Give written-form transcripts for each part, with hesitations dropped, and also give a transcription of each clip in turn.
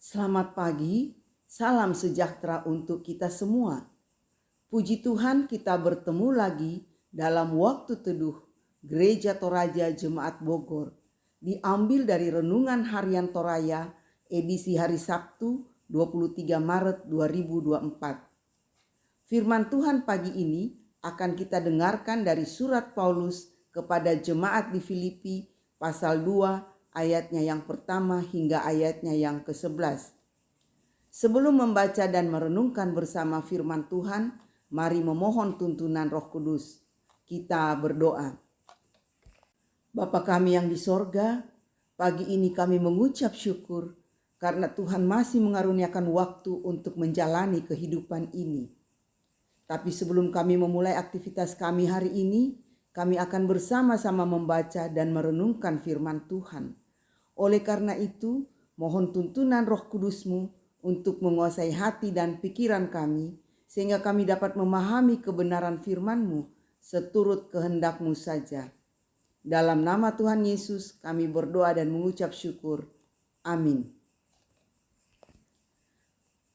Selamat pagi, salam sejahtera untuk kita semua. Puji Tuhan, kita bertemu lagi dalam waktu teduh Gereja Toraja Jemaat Bogor. Diambil dari Renungan Harian Toraya edisi hari Sabtu 23 Maret 2024. Firman Tuhan pagi ini akan kita dengarkan dari surat Paulus kepada jemaat di Filipi pasal 2 ayatnya yang pertama hingga ayatnya yang ke-11. Sebelum membaca dan merenungkan bersama firman Tuhan, mari memohon tuntunan Roh Kudus. Kita berdoa. Bapa kami yang di sorga, pagi ini kami mengucap syukur karena Tuhan masih mengaruniakan waktu untuk menjalani kehidupan ini. Tapi sebelum kami memulai aktivitas kami hari ini, kami akan bersama-sama membaca dan merenungkan firman Tuhan. Oleh karena itu, mohon tuntunan Roh Kudus-Mu untuk menguasai hati dan pikiran kami, sehingga kami dapat memahami kebenaran firman-Mu seturut kehendak-Mu saja. Dalam nama Tuhan Yesus kami berdoa dan mengucap syukur. Amin.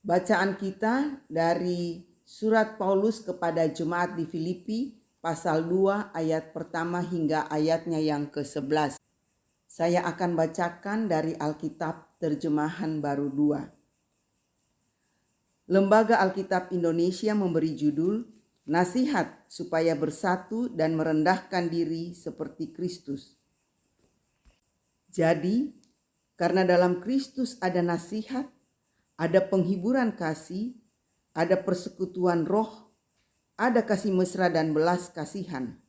Bacaan kita dari Surat Paulus kepada jemaat di Filipi pasal 2 ayat pertama hingga ayatnya yang ke-11. Saya akan bacakan dari Alkitab Terjemahan Baru 2. Lembaga Alkitab Indonesia memberi judul Nasihat supaya bersatu dan merendahkan diri seperti Kristus. Jadi, karena dalam Kristus ada nasihat, ada penghiburan kasih, ada persekutuan roh, ada kasih mesra dan belas kasihan.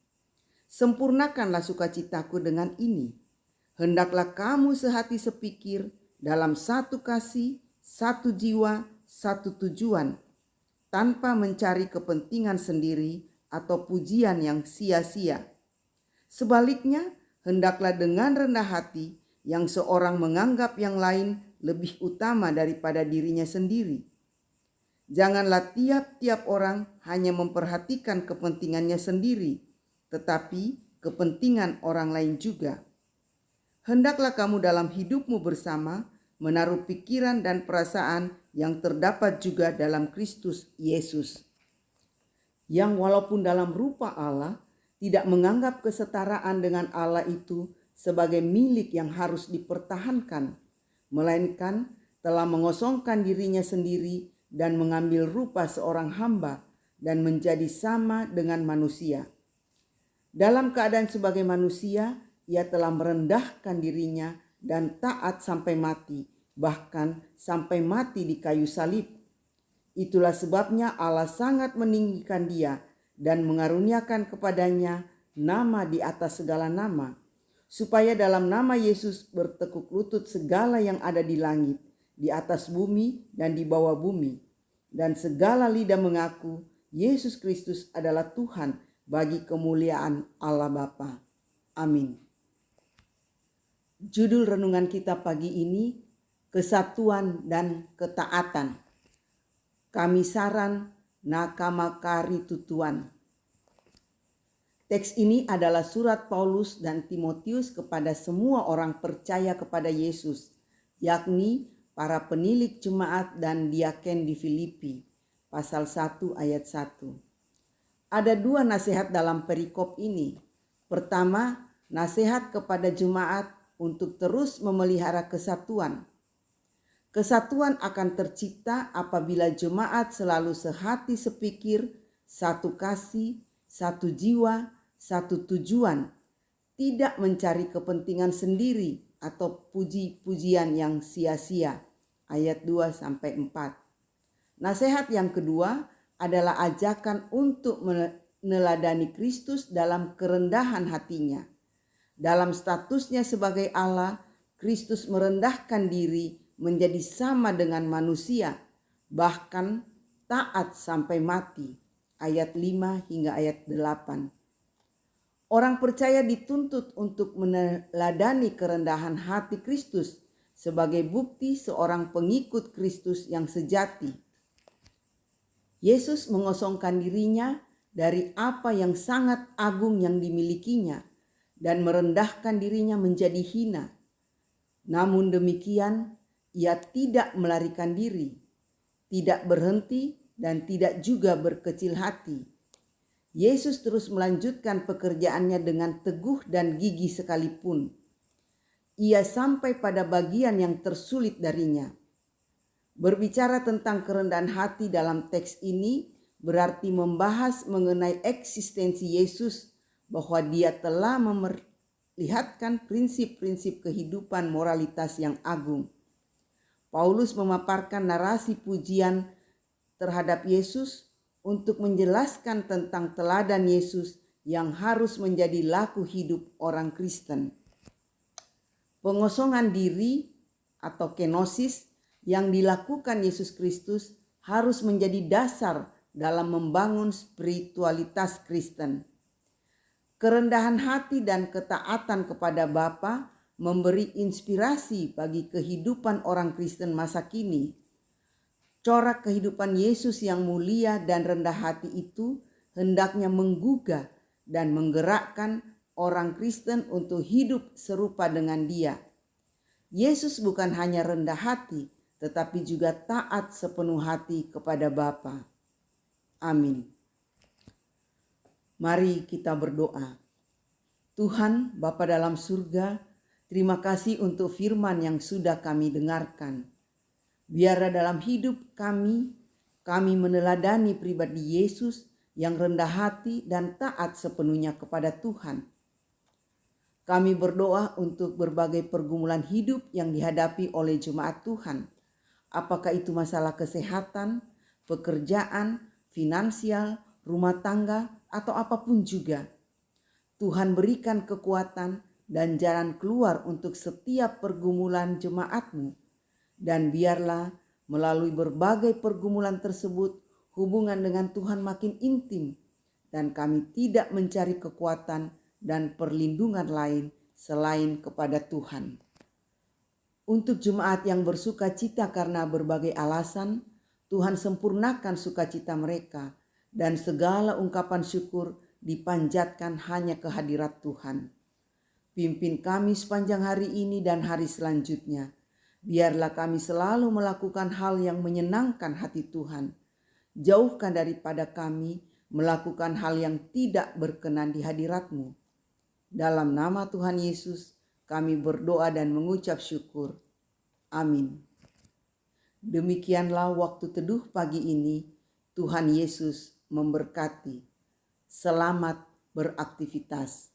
Sempurnakanlah sukacitaku dengan ini. Hendaklah kamu sehati sepikir dalam satu kasih, satu jiwa, satu tujuan, tanpa mencari kepentingan sendiri atau pujian yang sia-sia. Sebaliknya, hendaklah dengan rendah hati yang seorang menganggap yang lain lebih utama daripada dirinya sendiri. Janganlah tiap-tiap orang hanya memperhatikan kepentingannya sendiri, tetapi kepentingan orang lain juga. Hendaklah kamu dalam hidupmu bersama menaruh pikiran dan perasaan yang terdapat juga dalam Kristus Yesus, yang walaupun dalam rupa Allah tidak menganggap kesetaraan dengan Allah itu sebagai milik yang harus dipertahankan, melainkan telah mengosongkan dirinya sendiri dan mengambil rupa seorang hamba dan menjadi sama dengan manusia. Dalam keadaan sebagai manusia, ia telah merendahkan dirinya dan taat sampai mati, bahkan sampai mati di kayu salib. Itulah sebabnya Allah sangat meninggikan dia dan mengaruniakan kepadanya nama di atas segala nama, supaya dalam nama Yesus bertekuk lutut segala yang ada di langit, di atas bumi dan di bawah bumi, dan segala lidah mengaku Yesus Kristus adalah Tuhan bagi kemuliaan Allah Bapa. Amin. Judul renungan kita pagi ini, Kesatuan dan Ketaatan. Kamisaran nakamakari tutuan. Teks ini adalah surat Paulus dan Timotius kepada semua orang percaya kepada Yesus, yakni para penilik jemaat dan diaken di Filipi, pasal 1 ayat 1. Ada dua nasihat dalam perikop ini. Pertama, nasihat kepada jemaat untuk terus memelihara kesatuan. Kesatuan akan tercipta apabila jemaat selalu sehati sepikir, satu kasih, satu jiwa, satu tujuan, tidak mencari kepentingan sendiri atau puji-pujian yang sia-sia. Ayat 2-4. Nasihat yang kedua adalah ajakan untuk meneladani Kristus dalam kerendahan hatinya. Dalam statusnya sebagai Allah, Kristus merendahkan diri menjadi sama dengan manusia, bahkan taat sampai mati. Ayat 5 hingga ayat 8. Orang percaya dituntut untuk meneladani kerendahan hati Kristus sebagai bukti seorang pengikut Kristus yang sejati. Yesus mengosongkan dirinya dari apa yang sangat agung yang dimilikinya dan merendahkan dirinya menjadi hina. Namun demikian, Ia tidak melarikan diri, tidak berhenti, dan tidak juga berkecil hati. Yesus terus melanjutkan pekerjaannya dengan teguh dan gigih sekalipun. Ia sampai pada bagian yang tersulit darinya. Berbicara tentang kerendahan hati dalam teks ini berarti membahas mengenai eksistensi Yesus, bahwa dia telah memperlihatkan prinsip-prinsip kehidupan moralitas yang agung. Paulus memaparkan narasi pujian terhadap Yesus untuk menjelaskan tentang teladan Yesus yang harus menjadi laku hidup orang Kristen. Pengosongan diri atau kenosis yang dilakukan Yesus Kristus harus menjadi dasar dalam membangun spiritualitas Kristen. Kerendahan hati dan ketaatan kepada Bapa memberi inspirasi bagi kehidupan orang Kristen masa kini. Corak kehidupan Yesus yang mulia dan rendah hati itu hendaknya menggugah dan menggerakkan orang Kristen untuk hidup serupa dengan Dia. Yesus bukan hanya rendah hati, tetapi juga taat sepenuh hati kepada Bapa. Amin. Mari kita berdoa. Tuhan Bapa dalam surga, terima kasih untuk firman yang sudah kami dengarkan. Biarlah dalam hidup kami meneladani pribadi Yesus yang rendah hati dan taat sepenuhnya kepada Tuhan. Kami berdoa untuk berbagai pergumulan hidup yang dihadapi oleh jemaat Tuhan. Apakah itu masalah kesehatan, pekerjaan, finansial, rumah tangga, atau apapun juga. Tuhan berikan kekuatan dan jalan keluar untuk setiap pergumulan jemaat-Mu. Dan biarlah melalui berbagai pergumulan tersebut hubungan dengan Tuhan makin intim. Dan kami tidak mencari kekuatan dan perlindungan lain selain kepada Tuhan. Untuk jemaat yang bersuka cita karena berbagai alasan, Tuhan sempurnakan sukacita mereka dan segala ungkapan syukur dipanjatkan hanya kehadirat Tuhan. Pimpin kami sepanjang hari ini dan hari selanjutnya. Biarlah kami selalu melakukan hal yang menyenangkan hati Tuhan. Jauhkan daripada kami melakukan hal yang tidak berkenan di hadirat-Mu. Dalam nama Tuhan Yesus kami berdoa dan mengucap syukur. Amin. Demikianlah waktu teduh pagi ini. Tuhan Yesus memberkati. Selamat beraktivitas.